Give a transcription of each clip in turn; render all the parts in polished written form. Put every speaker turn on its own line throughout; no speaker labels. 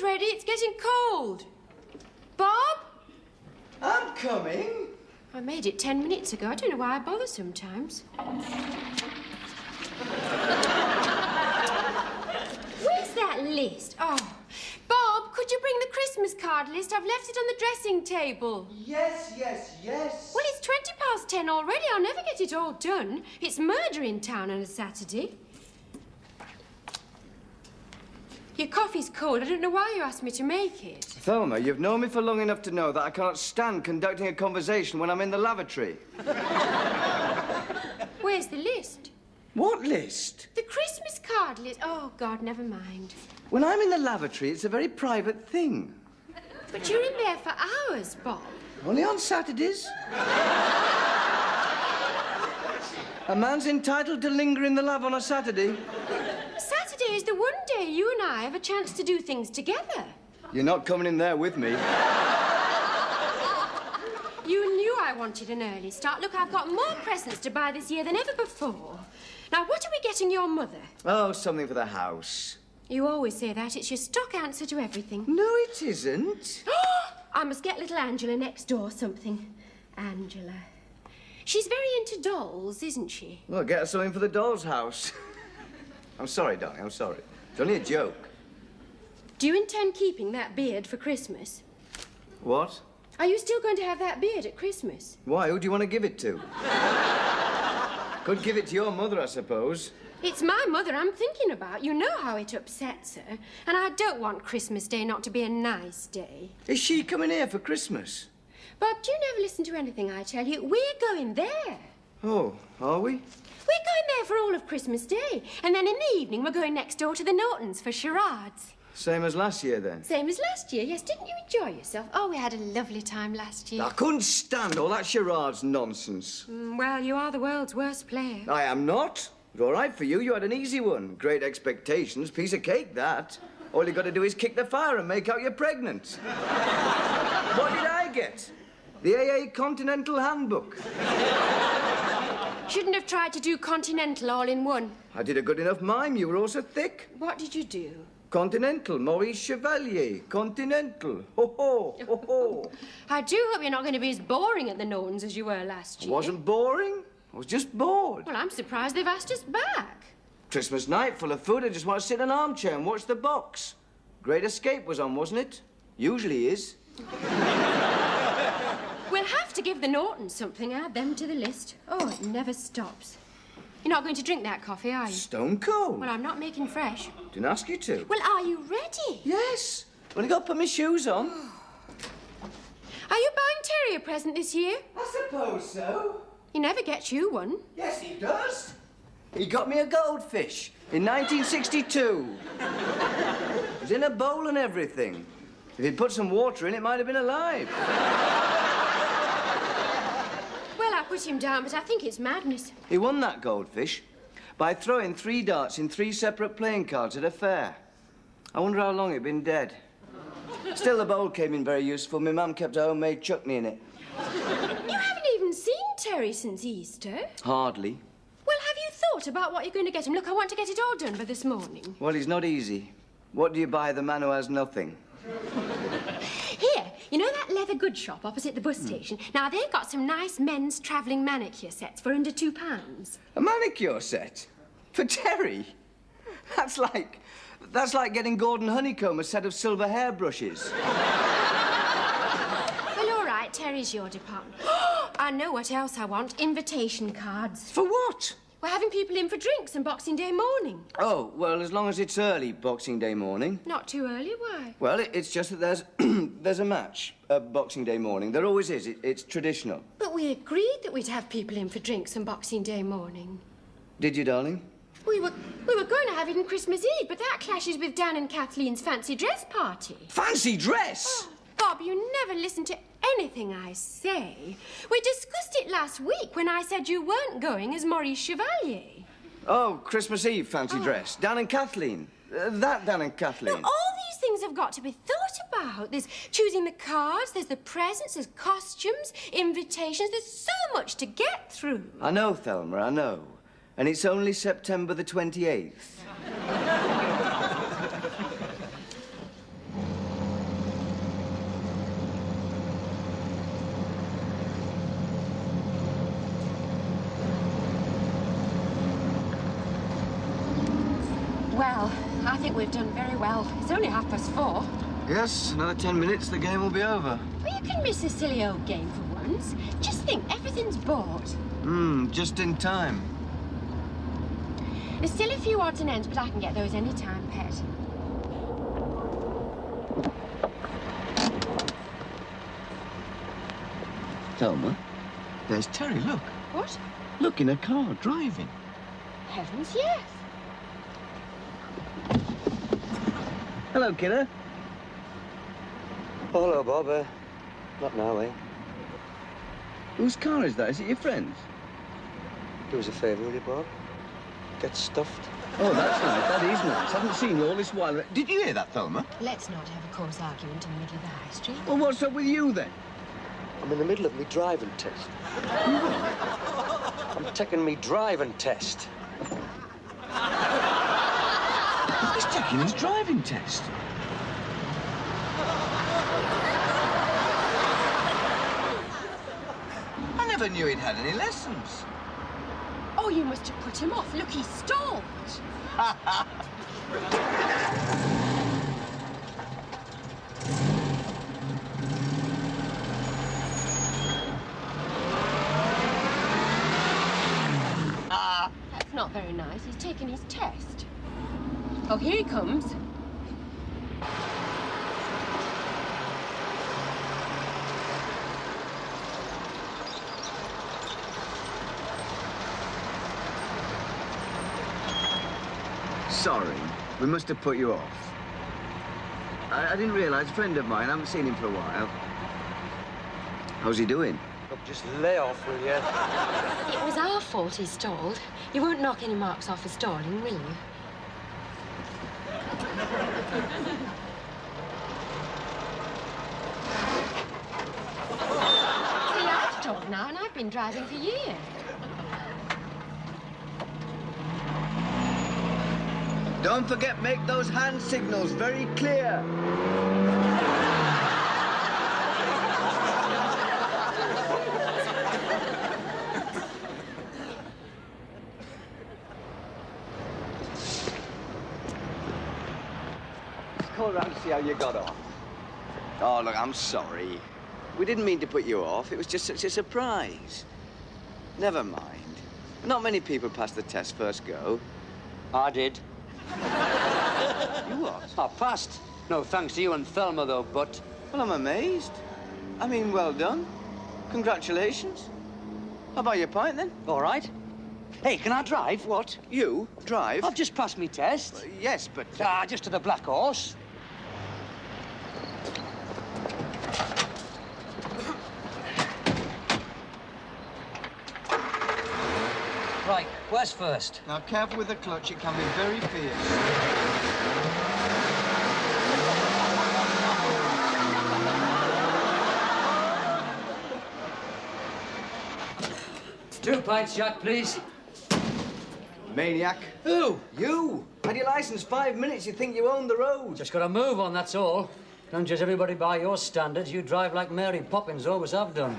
ready. It's getting cold. Bob?
I'm coming.
I made it 10 minutes ago. I don't know why I bother sometimes. Where's that list? Oh, Bob, could you bring the Christmas card list? I've left it on the dressing table.
Yes, yes, yes.
Well, it's 10:20 already. I'll never get it all done. It's murder in town on a Saturday. Your coffee's cold. I don't know why you asked me to make it.
Thelma, you've known me for long enough to know that I can't stand conducting a conversation when I'm in the lavatory.
Where's the list?
What list?
The Christmas card list. Oh, God, never mind.
When I'm in the lavatory, it's a very private thing.
But you're in there for hours, Bob.
Only on Saturdays. A man's entitled to linger in the lav on a Saturday.
Saturday is the one day you and I have a chance to do things together.
You're not coming in there with me.
You knew I wanted an early start. Look, I've got more presents to buy this year than ever before. Now, what are we getting your mother?
Oh, something for the house.
You always say that. It's your stock answer to everything.
No, it isn't.
I must get little Angela next door something. Angela. She's very into dolls, isn't she?
Well, get her something for the doll's house. I'm sorry, darling, I'm sorry. It's only a joke.
Do you intend keeping that beard for Christmas?
What?
Are you still going to have that beard at Christmas?
Why? Who do you want to give it to? Could give it to your mother, I suppose.
It's my mother I'm thinking about. You know how it upsets her. And I don't want Christmas Day not to be a nice day.
Is she coming here for Christmas?
Bob, do you never listen to anything I tell you? We're going there.
Oh, are we?
We're going there for all of Christmas Day. And then in the evening, we're going next door to the Nortons for charades.
Same as last year, then?
Same as last year, yes. Didn't you enjoy yourself? Oh, we had a lovely time last year.
I couldn't stand all that charades nonsense.
Well, you are the world's worst player.
I am not. But all right for you. You had an easy one. Great expectations. Piece of cake, that. All you got to do is kick the fire and make out you're pregnant. What did I get? The AA Continental Handbook.
Shouldn't have tried to do Continental all in one.
I did a good enough mime. You were all so thick.
What did you do?
Continental, Maurice Chevalier, Continental. Ho, ho, ho, ho.
I do hope you're not going to be as boring at the Nortons as you were last year.
I wasn't boring. I was just bored.
Well, I'm surprised they've asked us back.
Christmas night, full of food. I just want to sit in an armchair and watch the box. Great Escape was on, wasn't it? Usually is.
We'll have to give the Nortons something. Add them to the list. Oh, it never stops. You're not going to drink that coffee, are you?
Stone cold.
Well, I'm not making fresh.
Didn't ask you to.
Well, are you ready?
Yes. Only got to put my shoes on.
Are you buying Terry a present this year?
I suppose so.
He never gets you one.
Yes, he does. He got me a goldfish in 1962. It was in a bowl and everything. If he'd put some water in, it might have been alive.
Well, I put him down, but I think it's madness.
He won that goldfish by throwing 3 darts in 3 separate playing cards at a fair. I wonder how long he'd been dead. Still, the bowl came in very useful. My mum kept a homemade chutney in it.
You haven't even seen Terry since Easter.
Hardly.
Well, have you thought about what you're going to get him? Look, I want to get it all done by this morning.
Well, he's not easy. What do you buy the man who has nothing?
Here, you know that leather goods shop opposite the bus station? Now, they've got some nice men's travelling manicure sets for under £2.
A manicure set? For Terry? That's like getting Gordon Honeycomb a set of silver hairbrushes.
Well, all right, Terry's your department. I know what else I want. Invitation cards.
For what?
We're having people in for drinks on Boxing Day morning.
Oh, well, as long as it's early Boxing Day morning.
Not too early, why?
Well, it's just that there's there's a match Boxing Day morning. There always is. It's traditional.
But we agreed that we'd have people in for drinks on Boxing Day morning.
Did you, darling?
We were going to have it on Christmas Eve, but that clashes with Dan and Kathleen's fancy dress party.
Fancy dress?
Oh, Bob, you never listen to anything I say. We discussed it last week when I said you weren't going as Maurice Chevalier.
Oh, Christmas Eve fancy dress. Dan and Kathleen. That Dan and Kathleen.
Now, all these things have got to be thought about. There's choosing the cards, there's the presents, there's costumes, invitations. There's so much to get through.
I know, Thelma, I know. And it's only September the 28th.
Well, I think we've done very well. It's only 4:30.
Yes, another 10 minutes, the game will be over.
Well, you can miss a silly old game for once. Just think, everything's bought.
Just in time.
There's still a few odds and ends, but I can get those any time, Pet.
Thelma, there's Terry, look.
What?
Look, in a car, driving.
Heavens, yes.
Hello, kiddo.
Oh, hello, Bob. Not now, eh?
Whose car is that? Is it your friend's?
Do us a favour, will you, Bob? Get stuffed.
Oh, that's nice. That is nice. Haven't seen you all this while. Did you hear that, Thelma?
Let's not have a coarse argument in the middle of the high street.
Well, what's up with you, then?
I'm in the middle of me driving test. I'm taking me driving test.
He's taking his driving test. I never knew he'd had any lessons.
Oh, you must have put him off. Look, he's stalled. That's not very nice. He's taking his test. Oh, here he comes.
Sorry, we must have put you off. I didn't realise, a friend of mine, I haven't seen him for a while. How's he doing?
Look, just lay off, will you?
It was our fault he stalled. You won't knock any marks off for stalling, will you? See, I've stalled now, and I've been driving for years.
Don't forget, make those hand signals very clear. Call around to see how you got on. Oh, look, I'm sorry. We didn't mean to put you off. It was just such a surprise. Never mind. Not many people pass the test first go.
I did.
You what?
I passed. No thanks to you and Thelma, though, but...
Well, I'm amazed. I mean, well done. Congratulations. How about your pint, then?
All right. Hey, can I drive?
What? You? Drive?
I've just passed me test.
Yes, but...
Just to the Black Horse. Right, where's first?
Now, careful with the clutch. It can be very fierce.
Two pints, Jack, please.
Maniac.
Who?
You! Had your license 5 minutes, you think you own the road.
Just got to move on, that's all. Don't judge everybody by your standards. You drive like Mary Poppins always have done.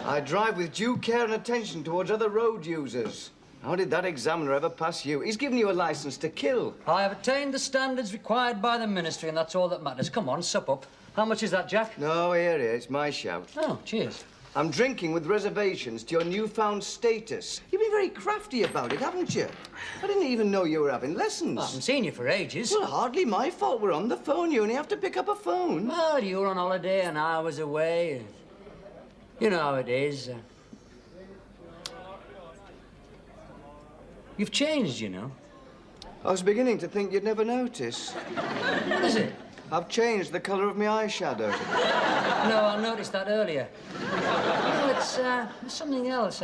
I drive with due care and attention towards other road users. How did that examiner ever pass you? He's given you a license to kill.
I have attained the standards required by the ministry, and that's all that matters. Come on, sup up. How much is that, Jack?
No, here, it's my shout.
Oh, cheers.
I'm drinking with reservations to your newfound status. You've been very crafty about it, haven't you? I didn't even know you were having lessons.
I haven't seen you for ages.
Well, hardly my fault. We're on the phone. You only have to pick up a phone.
Well, you were on holiday and I was away. You know how it is. You've changed, you know.
I was beginning to think you'd never notice.
What is it?
I've changed the colour of my eyeshadow.
No, I noticed that earlier. No, it's something else.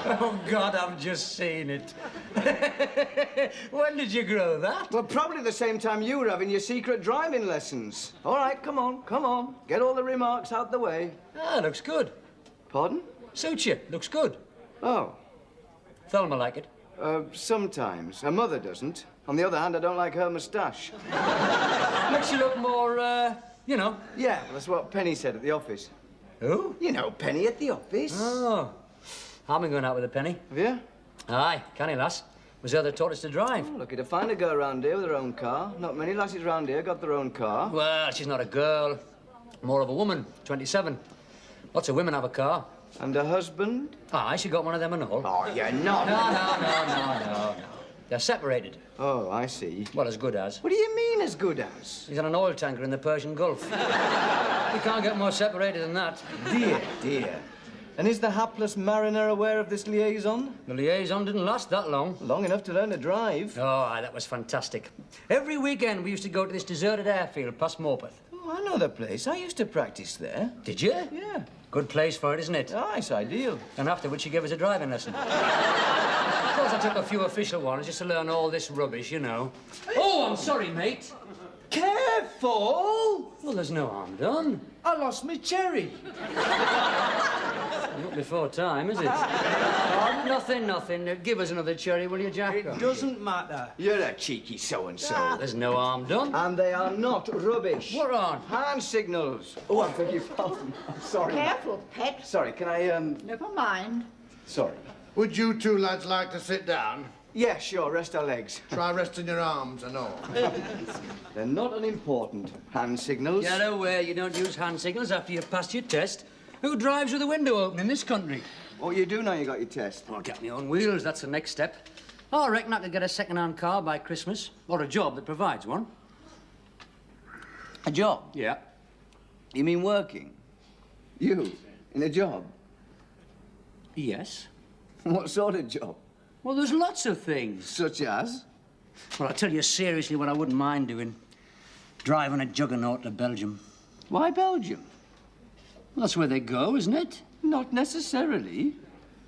Oh, God, I've just seen it. When did you grow that?
Well, probably the same time you were having your secret driving lessons. All right, come on, come on. Get all the remarks out the way.
Ah, looks good.
Pardon?
Suits you. Looks good.
Oh.
Thelma like it.
Sometimes. Her mother doesn't. On the other hand, I don't like her moustache.
Makes you look more, you know.
Yeah, that's what Penny said at the office.
Who?
You know, Penny at the office.
Oh. I've been going out with a Penny.
Have you?
Aye, canny lass. Was her that taught us to drive.
Oh, lucky to find a girl around here with her own car. Not many lasses around here got their own car.
Well, she's not a girl. More of a woman, 27. Lots of women have a car.
And her husband?
Aye, she got one of them and all.
Oh, you're not.
No. They're separated.
Oh, I see.
Well, as good as.
What do you mean, as good as?
He's on an oil tanker in the Persian Gulf. You can't get more separated than that.
Dear, dear. And is the hapless mariner aware of this liaison?
The liaison didn't last that long.
Long enough to learn to drive.
Oh, aye, that was fantastic. Every weekend we used to go to this deserted airfield past Morpeth.
Oh, I know the place. I used to practice there.
Did you?
Yeah.
Good place for it, isn't it?
Ah, it's ideal.
And afterwards she gave us a driving lesson. Of course, I took a few official ones just to learn all this rubbish, you know. Oh, I'm sorry, mate.
Careful!
Well, there's no harm done.
I lost my cherry.
Not before time, is it? Oh, nothing. Give us another cherry, will you, Jack?
It doesn't matter.
You're a cheeky so-and-so.
There's no harm done.
And they are not rubbish.
What on?
Hand signals. Oh, I beg your pardon. I'm sorry.
Careful, pet.
Sorry, can I,
Never mind.
Sorry.
Would you two lads like to sit down?
Yeah, sure, rest our legs.
Try resting your arms and all.
They're not unimportant. Hand signals.
Get away. You don't use hand signals after you've passed your test. Who drives with a window open in this country?
What you do now you got your test?
I'll get me on wheels. That's the next step. I reckon I could get a second-hand car by Christmas. Or a job that provides one.
A job?
Yeah.
You mean working? You? In a job?
Yes.
What sort of job?
Well, there's lots of things.
Such as?
Well, I'll tell you seriously what I wouldn't mind doing. Driving a juggernaut to Belgium.
Why Belgium?
Well, that's where they go, isn't it?
Not necessarily.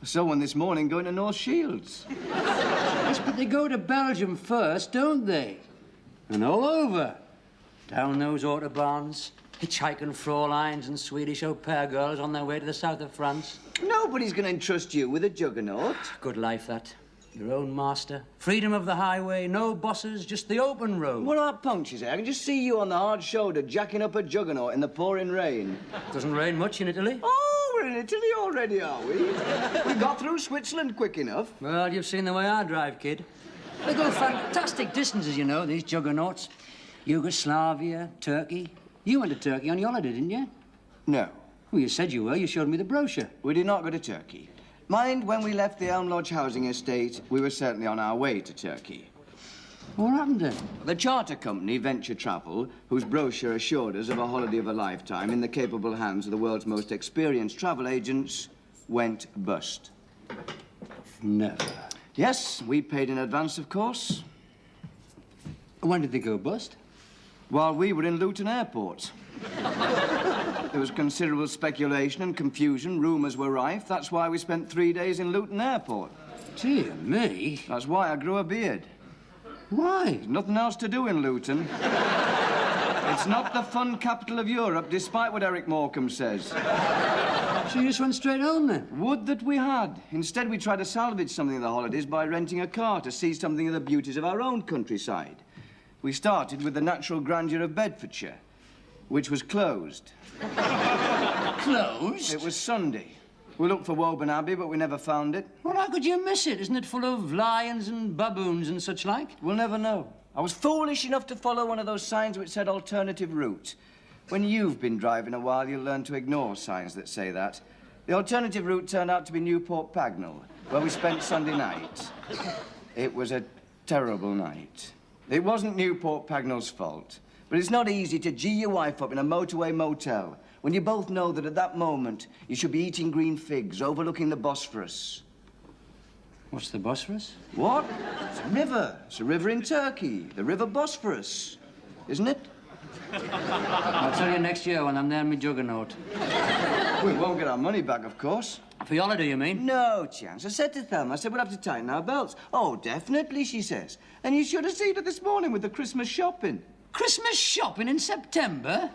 I saw one this morning going to North Shields.
Yes, but they go to Belgium first, don't they? And all over. Down those autobahns, hitchhiking Fräuleins and Swedish au pair girls on their way to the south of France.
Nobody's going to entrust you with a juggernaut.
Good life, that. Your own master. Freedom of the highway, no bosses, just the open road.
What about punctures, eh? I can just see you on the hard shoulder jacking up a juggernaut in the pouring rain.
Doesn't rain much in Italy.
Oh, we're in Italy already, are we? We got through Switzerland quick enough.
Well, you've seen the way I drive, kid. They go fantastic distances, you know, these juggernauts. Yugoslavia, Turkey. You went to Turkey on your holiday, didn't you?
No,
Well, you said you were. You showed me the brochure.
we did not go to Turkey. Mind, when we left the Elm Lodge housing estate, we were certainly on our way to Turkey.
What happened then?
The charter company, Venture Travel, whose brochure assured us of a holiday of a lifetime in the capable hands of the world's most experienced travel agents, went bust.
No.
Yes, we paid in advance, of course,
When did they go bust?
while we were in Luton Airport. There was considerable speculation and confusion. Rumours were rife. That's why we spent 3 days in Luton Airport.
Dear me.
That's why I grew a beard.
Why?
Nothing else to do in Luton. It's not the fun capital of Europe, despite what Eric Morecambe says.
So you just went straight home then?
Would that we had. Instead, we tried to salvage something of the holidays by renting a car to see something of the beauties of our own countryside. We started with the natural grandeur of Bedfordshire, which was closed.
Closed?
It was Sunday. We looked for Woburn Abbey, but we never found it.
Well, how could you miss it? Isn't it full of lions and baboons and such like?
We'll never know. I was foolish enough to follow one of those signs which said alternative route. When you've been driving a while, you'll learn to ignore signs that say that. The alternative route turned out to be Newport Pagnell, where we spent Sunday night. It was a terrible night. It wasn't Newport Pagnell's fault, but it's not easy to gee your wife up in a motorway motel when you both know that at that moment you should be eating green figs overlooking the Bosphorus.
What's the Bosphorus?
What? It's a river. It's a river in Turkey. The River Bosphorus. Isn't it?
I'll tell you next year when I'm there in my juggernaut.
We won't get our money back, of course.
For your holiday, you mean?
No chance. I said to Thelma, we'll have to tighten our belts. Oh, definitely, she says. And you should have seen her this morning with the Christmas shopping.
Christmas shopping in September?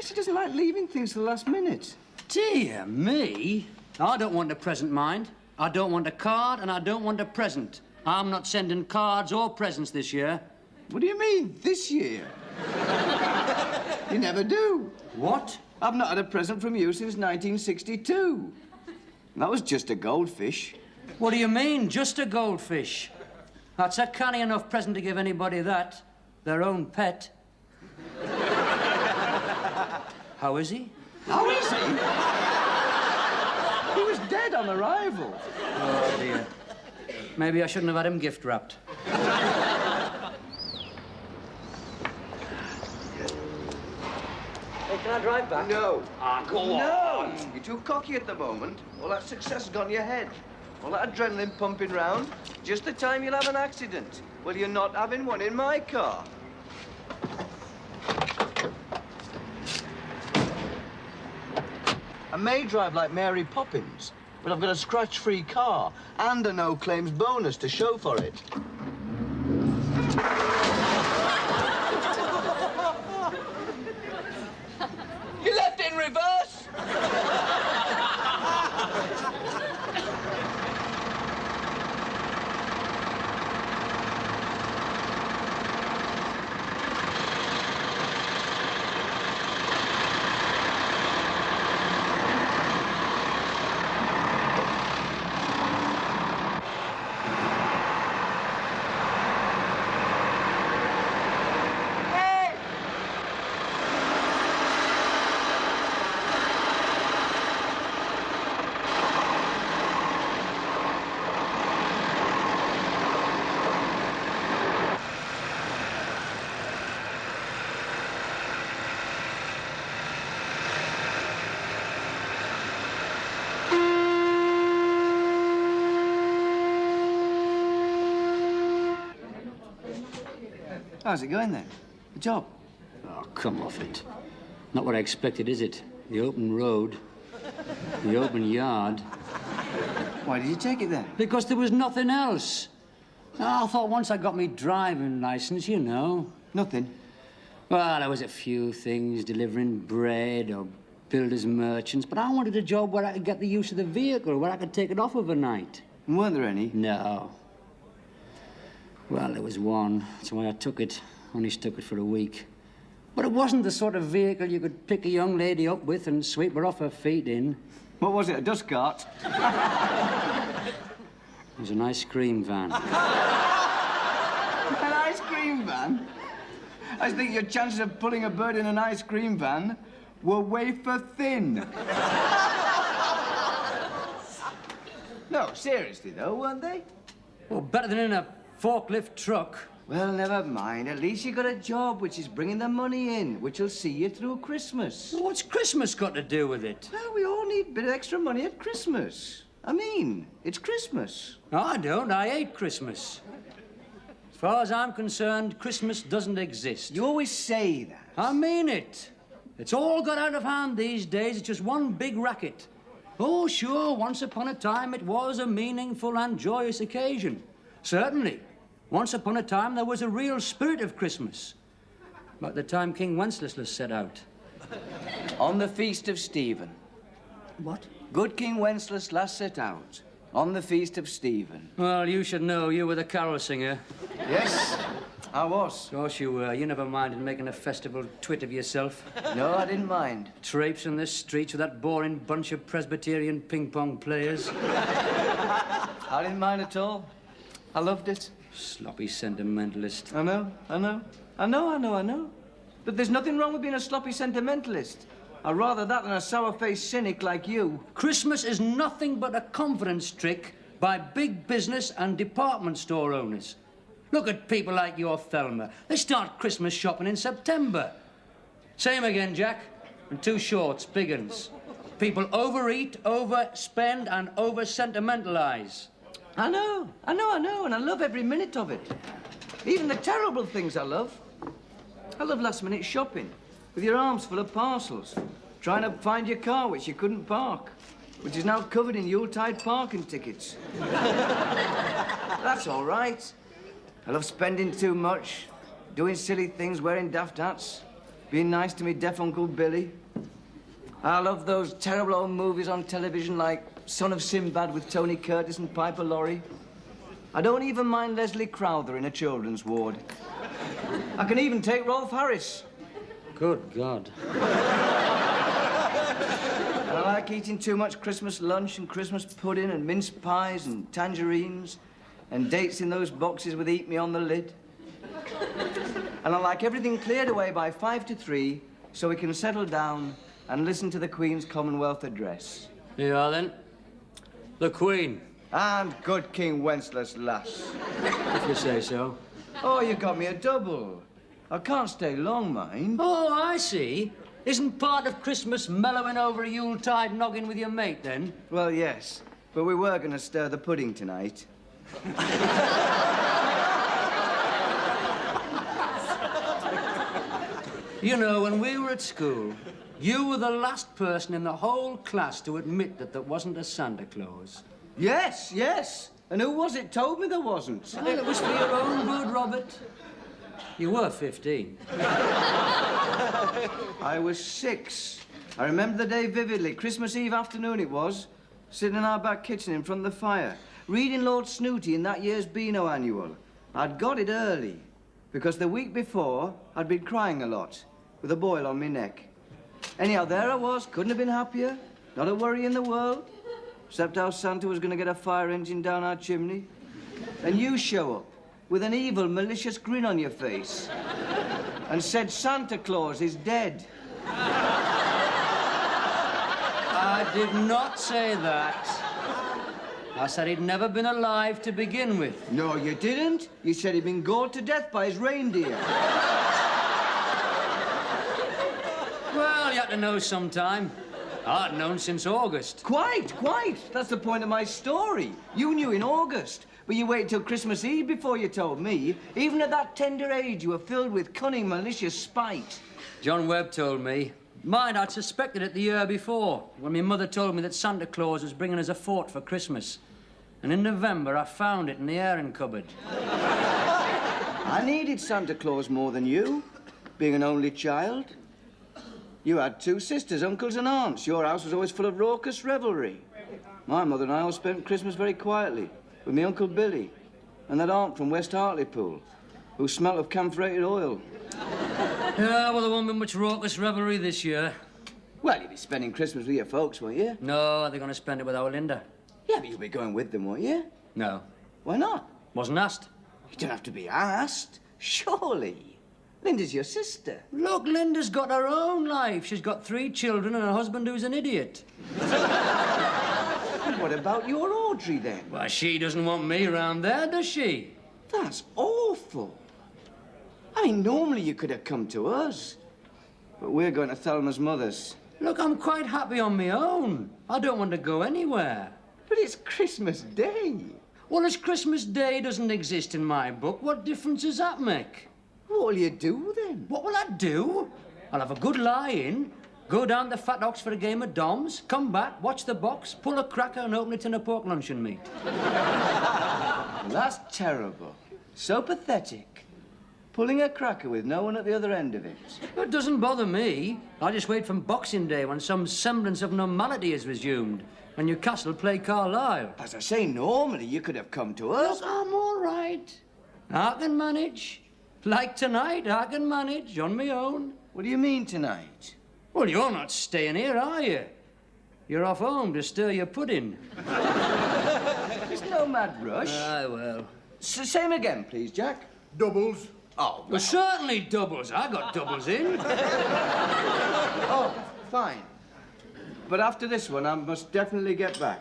She doesn't like leaving things to the last minute.
Dear me. I don't want a present, mind. I don't want a card and I don't want a present. I'm not sending cards or presents this year.
What do you mean, this year? You never do.
What?
I've not had a present from you since 1962. That was just a goldfish.
What do you mean, just a goldfish? That's a canny enough present to give anybody that. Their own pet. How is he?
How is he? He was dead on arrival.
Oh, dear. Maybe I shouldn't have had him gift wrapped.
Hey, can I drive back?
No.
Ah, go on.
No! You're too cocky at the moment. All that success has gone to your head. All that adrenaline pumping round. Just the time you'll have an accident. Well, you're not having one in my car. I may drive like Mary Poppins, but I've got a scratch-free car and a no-claims bonus to show for it. You left in reverse! How's it going then? The job?
Oh, come off it. Not what I expected, is it? The open road, the open yard.
Why did you take it then?
Because there was nothing else. I thought once I got me driving license, you know.
Nothing.
Well, there was a few things, delivering bread or builders merchants, but I wanted a job where I could get the use of the vehicle, where I could take it off overnight.
And weren't there any?
No. Well, there was one. That's why I took it. Only stuck it for a week. But it wasn't the sort of vehicle you could pick a young lady up with and sweep her off her feet in.
What was it, a dust cart?
It was an ice cream van.
An ice cream van? I think your chances of pulling a bird in an ice cream van were wafer thin. No, seriously, though, weren't they?
Well, better than in a forklift truck.
Well, never mind. At least you got a job which is bringing the money in, which will see you through Christmas.
What's Christmas got to do with it?
Well, we all need a bit of extra money at Christmas. I mean, it's Christmas.
No, I don't. I hate Christmas. As far as I'm concerned, Christmas doesn't exist.
You always say that.
I mean it. It's all got out of hand these days. It's just one big racket. Oh, sure, once upon a time it was a meaningful and joyous occasion. Certainly. Once upon a time there was a real spirit of Christmas. Like the time King Wenceslas set out.
On the feast of Stephen.
What?
Good King Wenceslas last set out. On the feast of Stephen.
Well, you should know. You were the carol singer.
Yes, I was.
Of course you were. You never minded making a festival twit of yourself.
No, I didn't mind.
Traipsing the streets with that boring bunch of Presbyterian ping-pong players.
I didn't mind at all. I loved it.
Sloppy sentimentalist.
I know. But there's nothing wrong with being a sloppy sentimentalist. I'd rather that than a sour-faced cynic like you.
Christmas is nothing but a confidence trick by big business and department store owners. Look at people like your Thelma. They start Christmas shopping in September. Same again, Jack. And two shorts, big uns. People overeat, overspend, and over-sentimentalize.
I know, and I love every minute of it. Even the terrible things I love. I love last-minute shopping, with your arms full of parcels, trying to find your car which you couldn't park, which is now covered in Yuletide parking tickets. That's all right. I love spending too much, doing silly things, wearing daft hats, being nice to me deaf Uncle Billy. I love those terrible old movies on television like Son of Sinbad with Tony Curtis and Piper Laurie. I don't even mind Leslie Crowther in a children's ward. I can even take Rolf Harris.
Good God.
like eating too much Christmas lunch and Christmas pudding and mince pies and tangerines and dates in those boxes with Eat Me on the lid. And I like everything cleared away by 5 to 3 so we can settle down and listen to the Queen's Commonwealth Address.
Here you are, then. The Queen.
And good King Wenceslas lass.
If you say so.
Oh, you got me a double. I can't stay long, mind.
Oh, I see. Isn't part of Christmas mellowing over a Yuletide noggin with your mate, then?
Well, yes, but we were going to stir the pudding tonight.
You know, when we were at school, you were the last person in the whole class to admit that there wasn't a Santa Claus.
Yes, yes. And who was it told me there wasn't?
Well, it was for your own good, Robert. You were 15.
I was 6. I remember the day vividly. Christmas Eve afternoon it was. Sitting in our back kitchen in front of the fire, reading Lord Snooty in that year's Beano Annual. I'd got it early, because the week before, I'd been crying a lot, with a boil on my neck. Anyhow, there I was, couldn't have been happier. Not a worry in the world, except how Santa was going to get a fire engine down our chimney. And you show up, with an evil, malicious grin on your face, and said Santa Claus is dead.
I did not say that. I said he'd never been alive to begin with.
No, you didn't. You said he'd been gored to death by his reindeer.
Well, you had to know sometime. I'd known since August.
Quite. That's the point of my story. You knew in August, but you waited till Christmas Eve before you told me. Even at that tender age, you were filled with cunning, malicious spite.
John Webb told me. Mind, I'd suspected it the year before, when my mother told me that Santa Claus was bringing us a fort for Christmas. And in November, I found it in the airing cupboard.
I needed Santa Claus more than you, being an only child. You had 2 sisters, uncles and aunts. Your house was always full of raucous revelry. My mother and I all spent Christmas very quietly with my Uncle Billy and that aunt from West Hartlepool who smelt of camphorated oil.
Yeah, well, there won't be much raucous revelry this year.
Well, you'd be spending Christmas with your folks, won't you?
No, they're going to spend it with our Linda.
Yeah, but you'll be going with them, won't you?
No.
Why not?
Wasn't asked.
You don't have to be asked. Surely. Linda's your sister.
Look, Linda's got her own life. She's got 3 children and a husband who's an idiot.
And what about your Audrey, then?
Well, she doesn't want me around there, does she?
That's awful. I mean, normally you could have come to us. But we're going to Thelma's mother's.
Look, I'm quite happy on my own. I don't want to go anywhere.
But it's Christmas Day.
Well, as Christmas Day doesn't exist in my book, what difference does that make?
What'll you do, then?
What will I do? I'll have a good lie-in, go down to Fat Ox for a game of doms, come back, watch the box, pull a cracker and open it in a pork luncheon meat.
That's terrible. So pathetic. Pulling a cracker with no one at the other end of it.
It doesn't bother me. I just wait from Boxing Day when some semblance of normality is resumed, when Newcastle play Carlisle.
As I say, normally you could have come to us.
Look, I'm all right. I can manage. Like tonight, I can manage on my own.
What do you mean tonight?
Well, you're not staying here, are you? You're off home to stir your pudding.
There's no mad rush.
Aye, well.
Same again, please, Jack.
Doubles.
Oh,
Well, certainly doubles. I got doubles in.
oh, fine. But after this one, I must definitely get back.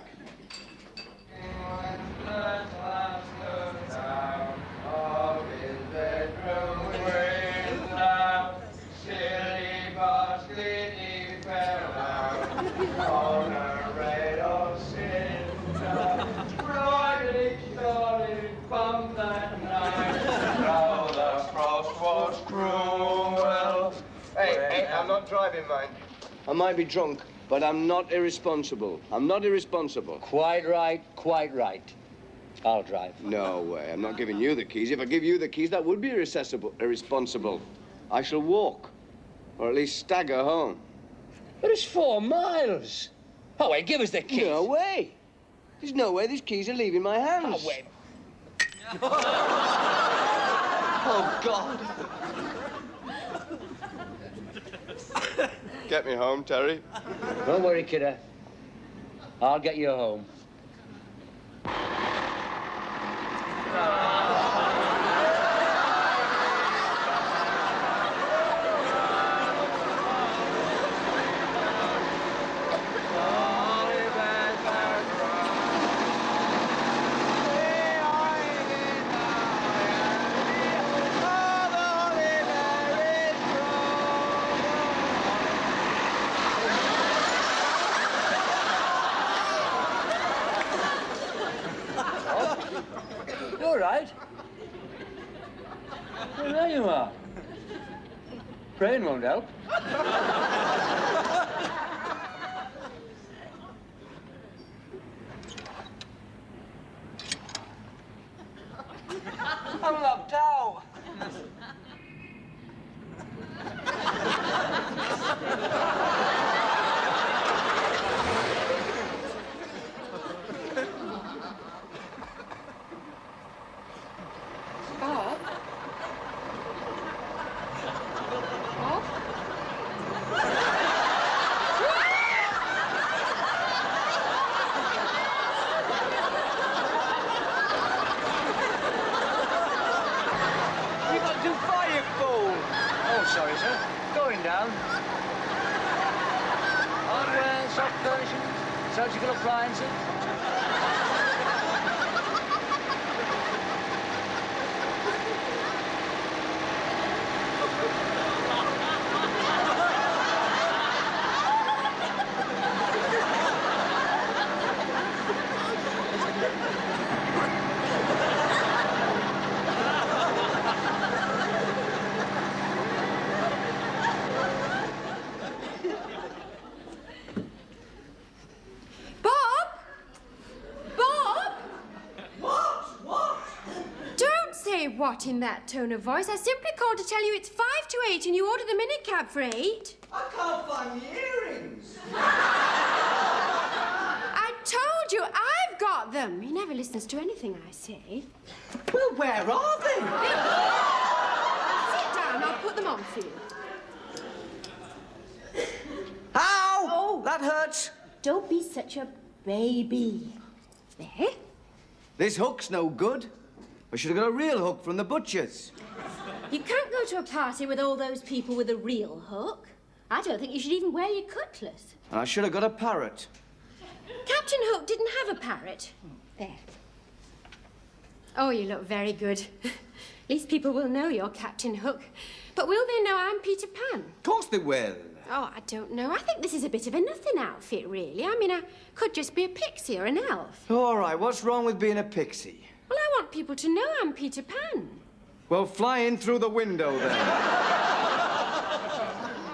Hey, I'm not driving, mind. I might be drunk, but I'm not irresponsible. I'm not irresponsible.
Quite right, quite right. I'll drive.
No way. I'm not giving you the keys. If I give you the keys, that would be irresponsible. I shall walk, or at least stagger home.
But it's 4 miles. Oh, wait, give us the keys.
No way. There's no way these keys are leaving my hands.
Oh, wait.
Oh, God. Get me home, Terry.
Don't worry, kidder. I'll get you home. All right. Well, there you are. Praying won't help. I'm locked out.
Bob? Bob?
You got too far, you fool. Oh, sorry, sir. Going down. Hardware, soft furnishings, surgical appliances.
Bob? Bob?
What?
Don't say what in that tone of voice. I simply called to tell you it's 5 to 8 and you ordered the minicab for 8.
I can't find the earrings.
I told you I've got them. He never listens to anything I say.
Well, where are they?
Sit down, I'll put them on for you.
Ow!
Oh.
That hurts.
Don't be such a baby. There.
This hook's no good. I should have got a real hook from the butcher's.
You can't go to a party with all those people with a real hook. I don't think you should even wear your cutlass.
And I should have got a parrot.
Captain Hook didn't have a parrot. There. Oh, you look very good. At least people will know you're Captain Hook. But will they know I'm Peter Pan?
Of course they will.
Oh, I don't know. I think this is a bit of a nothing outfit, really. I mean, I could just be a pixie or an elf.
All right, what's wrong with being a pixie?
Well, I want people to know I'm Peter Pan.
Well, fly in through the window, then.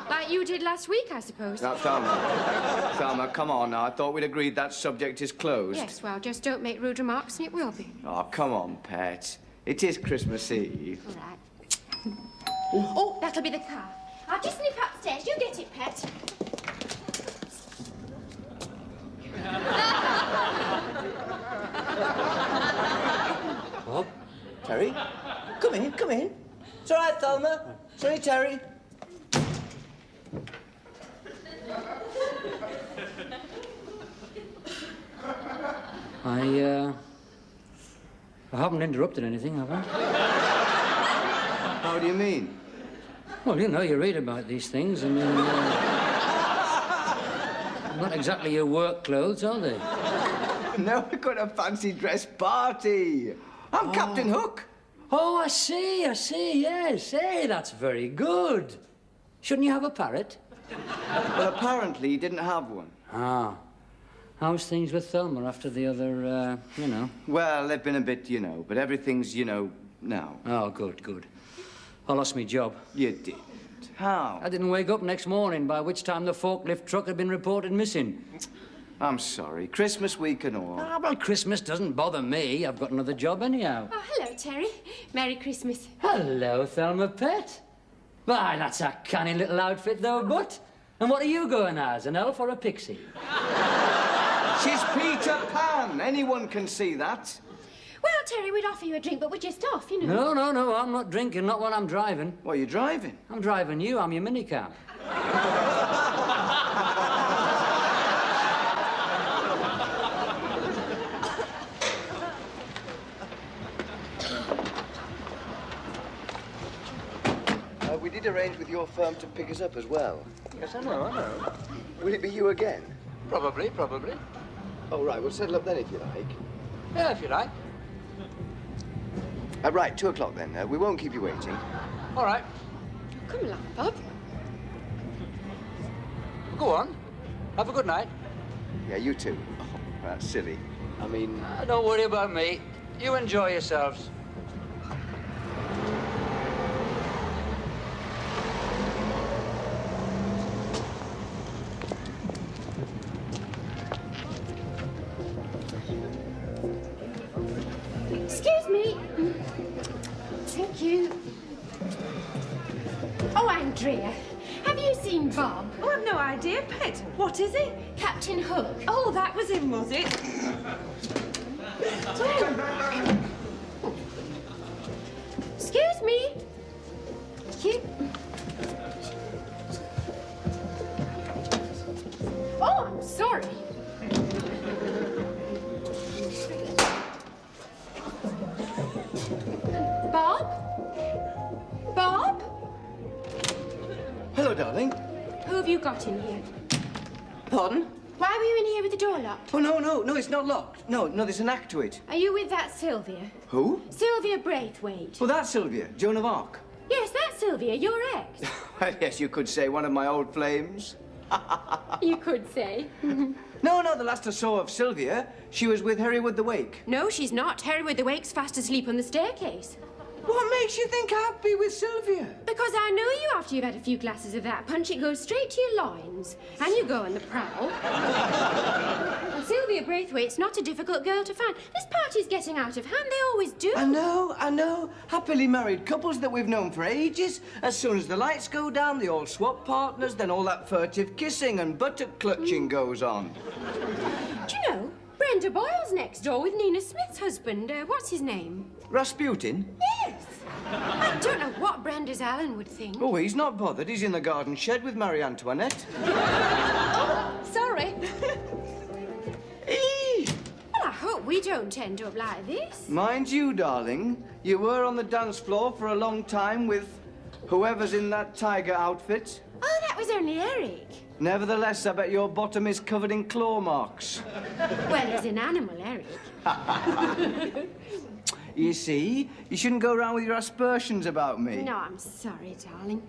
Like you did last week, I suppose.
Now, Thelma. Thelma, come on now. I thought we'd agreed that subject is closed.
Yes, well, just don't make rude remarks and it will be.
Oh, come on, pet. It is Christmas Eve.
All right. Oh, that'll be the car. I'll just nip upstairs. You get it, pet.
Bob?
Terry? Come in, come in. It's all right, Thelma. Sorry, Terry.
I haven't interrupted anything, have I?
How do you mean?
Well, you know, you read about these things. I mean, not exactly your work clothes, are they?
No, we've got a fancy dress party. I'm Captain Hook.
Oh, I see, yes. Hey, that's very good. Shouldn't you have a parrot?
Well, apparently he didn't have one.
Ah. How's things with Thelma after the other, you know?
Well, they've been a bit, you know, but everything's, you know, now.
Oh, good. I lost my job.
You did. How?
I didn't wake up next morning, by which time the forklift truck had been reported missing.
I'm sorry. Christmas week and all.
Ah, well, Christmas doesn't bother me. I've got another job anyhow.
Oh, hello, Terry. Merry Christmas.
Hello, Thelma Pet. Why, that's a canny little outfit, though, but. And what are you going as, an elf or a pixie?
She's Peter Pan. Anyone can see that.
Well, Terry, we'd offer you a drink, but we're just off, you know.
No, I'm not drinking, not while I'm driving.
What are you driving?
I'm driving you, I'm your minicab.
arranged with your firm to pick us up as well.
Yes, I know.
Will it be you again?
Probably.
Oh, right. We'll settle up then if you like.
Yeah, if you like.
Right, 2 o'clock then. We won't keep you waiting.
All right.
Come along, Bob.
Go on. Have a good night.
Yeah, you too. Oh, that's silly. I mean...
Don't worry about me. You enjoy yourselves.
Excuse me. Thank you. Oh, Andrea, have you seen Bob?
Oh, I've no idea, Pet. What is it?
Captain Hook.
Oh, that was him, was it?
Excuse me. Thank you. Oh, I'm sorry. Bob? Bob?
Hello, darling.
Who have you got in here?
Pardon?
Why were you in here with the door locked?
Oh, no, it's not locked. No, there's an act to it.
Are you with that Sylvia?
Who?
Sylvia Braithwaite.
Well, that's Sylvia, Joan of Arc.
Yes, that's Sylvia, your ex.
Well, yes, you could say one of my old flames.
You could say.
No, the last I saw of Sylvia, she was with Hereward the Wake.
No, she's not. Hereward the Wake's fast asleep on the staircase.
What makes you think I'd be with Sylvia?
Because I know you after you've had a few glasses of that punch. It goes straight to your loins. And you go on the prowl. And Sylvia Braithwaite's not a difficult girl to find. This party's getting out of hand. They always do.
I know. Happily married couples that we've known for ages. As soon as the lights go down, they all swap partners, then all that furtive kissing and buttock clutching goes on.
Do you know, Brenda Boyle's next door with Nina Smith's husband. What's his name?
Rasputin?
Yes. I don't know what Brenda's Alan would think.
Oh, he's not bothered. He's in the garden shed with Marie Antoinette.
Sorry.
Eee!
Well, I hope we don't end up like this.
Mind you, darling, you were on the dance floor for a long time with whoever's in that tiger outfit.
Oh, that was only Eric.
Nevertheless, I bet your bottom is covered in claw marks.
Well, he's an animal, Eric.
You see, you shouldn't go around with your aspersions about me.
No, I'm sorry, darling.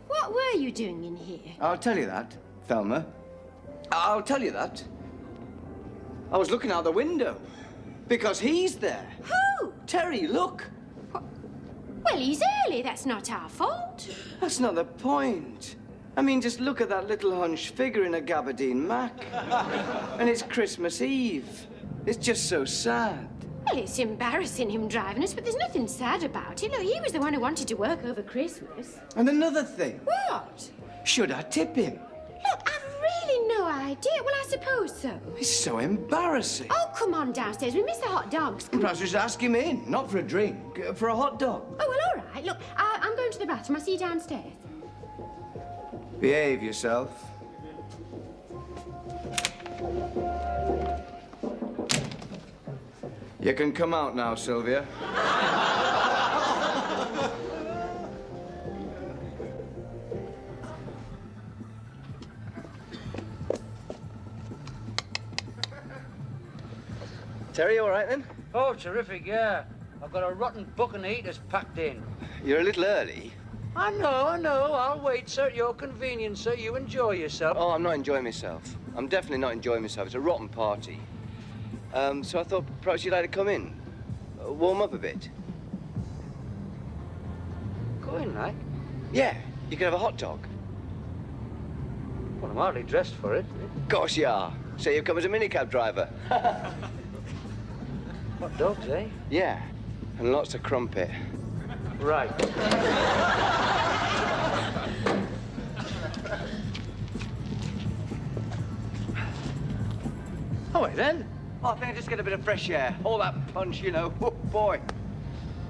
What were you doing in here?
I'll tell you that, Thelma. I'll tell you that. I was looking out the window. Because he's there.
Who?
Terry, look.
Well, he's early. That's not our fault.
That's not the point. I mean, just look at that little hunched figure in a gabardine mac. And it's Christmas Eve. It's just so sad.
Well, it's embarrassing him driving us, but there's nothing sad about it. Look, he was the one who wanted to work over Christmas.
And another thing.
What?
Should I tip him?
Look, I've really no idea. Well, I suppose so.
It's so embarrassing.
Oh, come on downstairs. We miss the hot dogs.
Perhaps just ask him in, not for a drink, for a hot dog.
Oh, well, all right. Look, I'm going to the bathroom. I'll see you downstairs.
Behave yourself. You can come out now, Sylvia. Terry, all right then?
Oh, terrific, yeah. I've got a rotten book and eaters packed in.
You're a little early.
I know. I'll wait, sir, at your convenience, sir. You enjoy yourself.
Oh, I'm not enjoying myself. I'm definitely not enjoying myself. It's a rotten party. So I thought perhaps you'd like to come in. Warm up a bit.
Go in, like.
Yeah, you can have a hot dog.
Well, I'm hardly dressed for it.
Gosh, you are. So you've come as a minicab driver.
Hot dogs, eh?
Yeah, and lots of crumpet.
Right.
Oh, wait then. Oh, I think I'll just get a bit of fresh air. All that punch, you know. Oh, boy.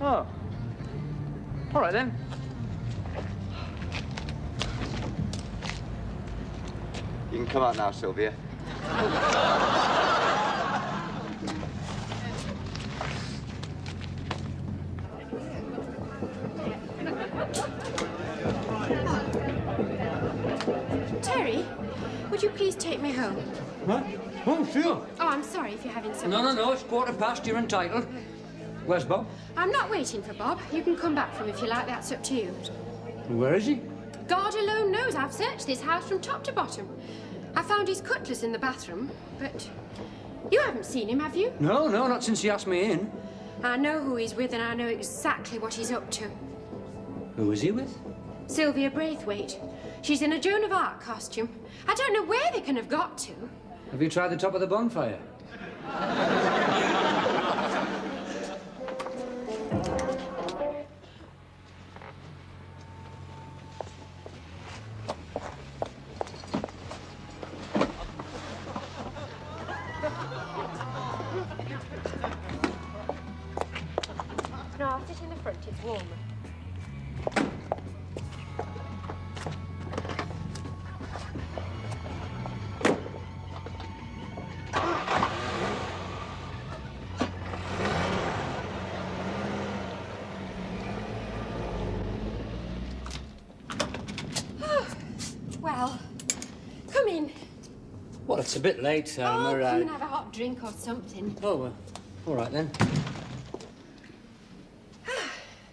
Oh. All right, then.
You can come out now, Sylvia.
Would you please take me home?
What? Oh, sure.
Oh, I'm sorry if you're having some...
No, it's 1:15, you're entitled. Where's Bob?
I'm not waiting for Bob. You can come back for him if you like, that's up to you.
Where is he?
God alone knows. I've searched this house from top to bottom. I found his cutlass in the bathroom, but you haven't seen him, have you?
No, not since he asked me in.
I know who he's with and I know exactly what he's up to.
Who is he with?
Sylvia Braithwaite. She's in a Joan of Arc costume. I don't know where they can have got to.
Have you tried the top of the bonfire?
No, I'll sit in the front. It's warmer. Well, come in.
Well, it's a bit late, Thelma.
Come and have a hot drink or something.
Oh, well, all right then.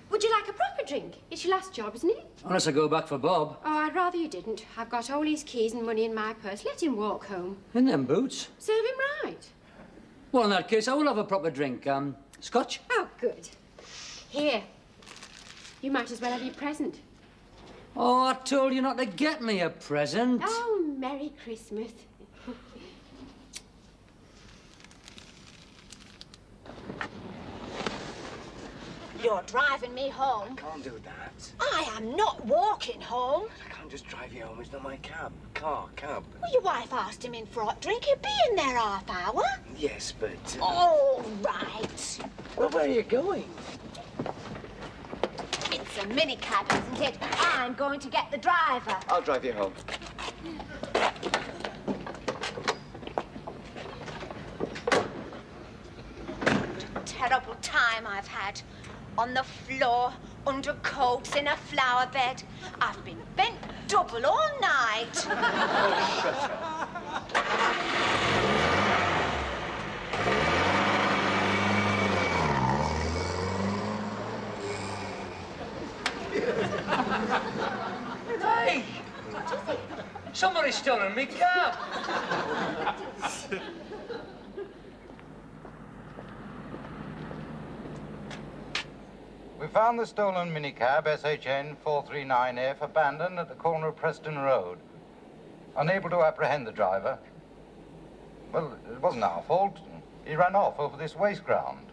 Would you like a proper drink? It's your last job, isn't it?
Unless I go back for Bob.
Oh, I'd rather you didn't. I've got all his keys and money in my purse. Let him walk home.
In them boots?
Serve him right.
Well, in that case, I will have a proper drink. Scotch?
Oh, good. Here. You might as well have your present.
Oh, I told you not to get me a present.
Oh, Merry Christmas.
You're driving me home.
Can't do that.
I am not walking home.
I can't just drive you home. It's not my cab. Cab.
Well, your wife asked him in for a hot drink. He'll be in there half hour.
Yes, but...
All right.
Well, where are you going?
It's a minicab, isn't it? I'm going to get the driver.
I'll drive you home.
Terrible time I've had. On the floor, under coats, in a flower bed. I've been bent double all night.
Oh, shut up.
Hey! Somebody's stolen me cab.
We found the stolen minicab SHN 439F abandoned at the corner of Preston Road. Unable to apprehend the driver. Well, it wasn't our fault. He ran off over this waste ground.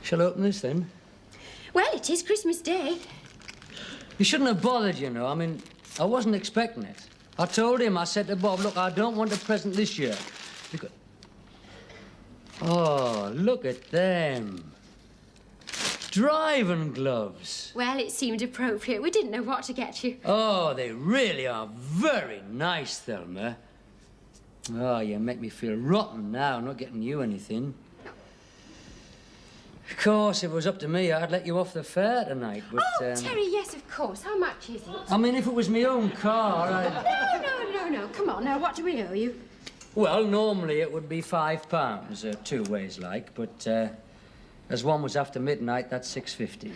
Shall I open this then?
Well, it is Christmas Day.
You shouldn't have bothered, you know. I mean, I wasn't expecting it. I told him, I said to Bob, look, I don't want a present this year. Because... Oh, look at them. Driving gloves.
Well, it seemed appropriate. We didn't know what to get you.
Oh, they really are very nice, Thelma. Oh, you make me feel rotten now, not getting you anything. Of course, if it was up to me, I'd let you off the fare tonight, but...
Oh, Terry, yes, of course. How much is it?
I mean, if it was my own car, I'd...
No. Come on, now, what do we owe you?
Well, normally it would be £5, two ways like, but as one was after midnight, that's £6.50.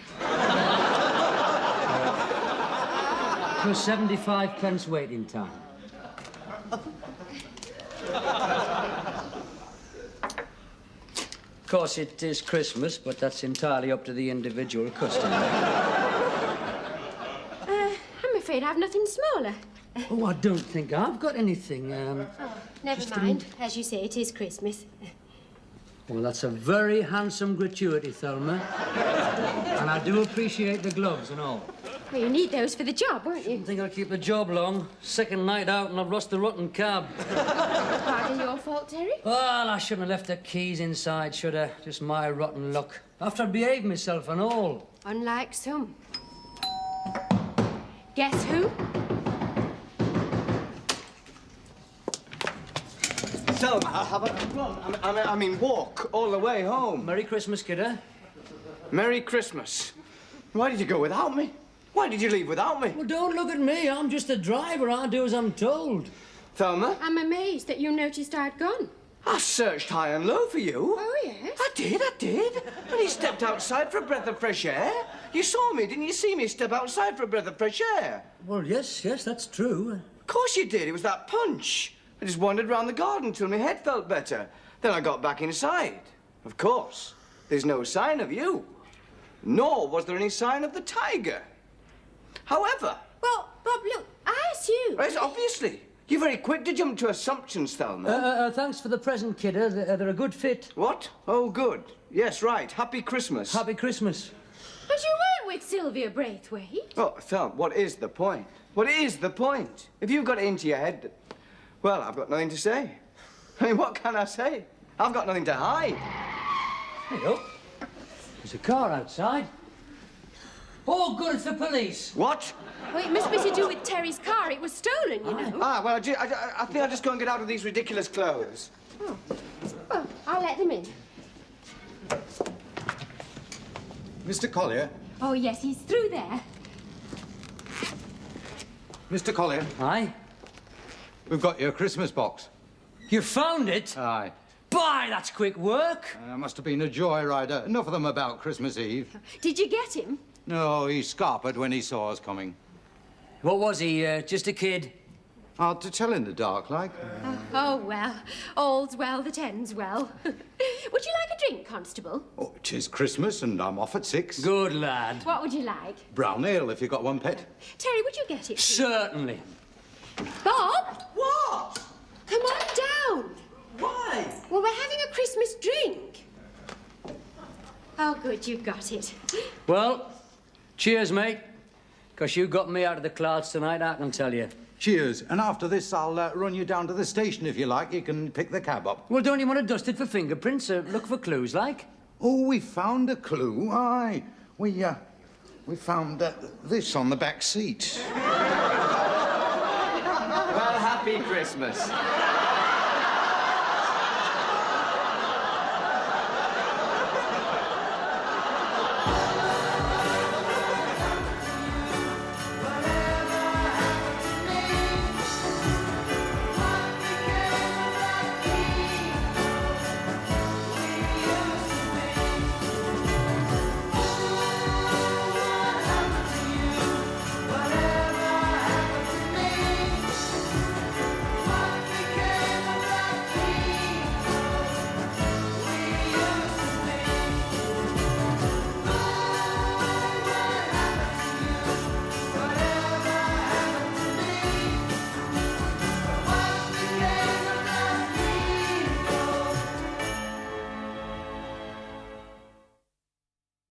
Plus 75 pence waiting time. Of course, it is Christmas, but that's entirely up to the individual customer.
I'm afraid I've nothing smaller.
Oh, I don't think I've got anything.
Never mind. As you say, it is Christmas.
Well, that's a very handsome gratuity, Thelma. And I do appreciate the gloves and all.
Well, you need those for the job, won't you?
I think I'll keep the job long. Second night out and I've lost the rotten cab.
Partly your fault, Terry.
Well, I shouldn't have left the keys inside, should I? Just my rotten luck. After I behaved myself and all.
Unlike some. Guess who?
Selma, have a run. I mean, walk all the way home.
Merry Christmas, kidder.
Merry Christmas. Why did you go without me? Why did you leave without me?
Well, don't look at me. I'm just a driver. I do as I'm told.
Thelma,
I'm amazed that you noticed I'd gone.
I searched high and low for you.
Oh, yes?
I did. And he stepped outside for a breath of fresh air. You saw me, didn't you see me step outside for a breath of fresh air?
Well, yes, that's true.
Of course you did. It was that punch. I just wandered round the garden till my head felt better. Then I got back inside. Of course, there's no sign of you. Nor was there any sign of the tiger. However...
Well, Bob, look, I assume...
Yes, obviously. You're very quick to jump to assumptions, Thelma.
Thanks for the present, kidder. They're a good fit.
What? Oh, good. Yes, right. Happy Christmas.
Happy Christmas.
But you weren't with Sylvia Braithwaite.
Oh, Thelma, what is the point? What is the point? If you've got it into your head that... Well, I've got nothing to say. I mean, what can I say? I've got nothing to hide.
Hey, look. There's a car outside. Oh, good, it's the police.
What?
Well, it must be to do with Terry's car. It was stolen, you know.
Ah, well, I think I'll just go and get out of these ridiculous clothes.
Oh. Well, I'll let them in.
Mr. Collier?
Oh, yes, he's through there.
Mr. Collier,
Aye?
we've got your Christmas box.
You found it?
Aye.
By, that's quick work.
Must have been a joyrider. Enough of them about Christmas Eve.
Did you get him?
No, he scarpered when he saw us coming.
What was he, just a kid?
Hard to tell in the dark, like.
Oh, well, all's well that ends well. Would you like a drink, Constable?
Oh, 'tis Christmas and I'm off at 6.
Good lad.
What would you like?
Brown ale, if you got one, pet.
Terry, would you get it?
Certainly.
Bob?
What?
Come on down.
Why?
Well, we're having a Christmas drink. Oh, good, you got it.
Well, cheers, mate. 'Cause you got me out of the clouds tonight, I can tell you.
Cheers. And after this, I'll run you down to the station if you like. You can pick the cab up.
Well, don't you want to dust it for fingerprints? Look for clues, like?
Oh, we found a clue. Aye. We found this on the back seat.
Well, happy Christmas.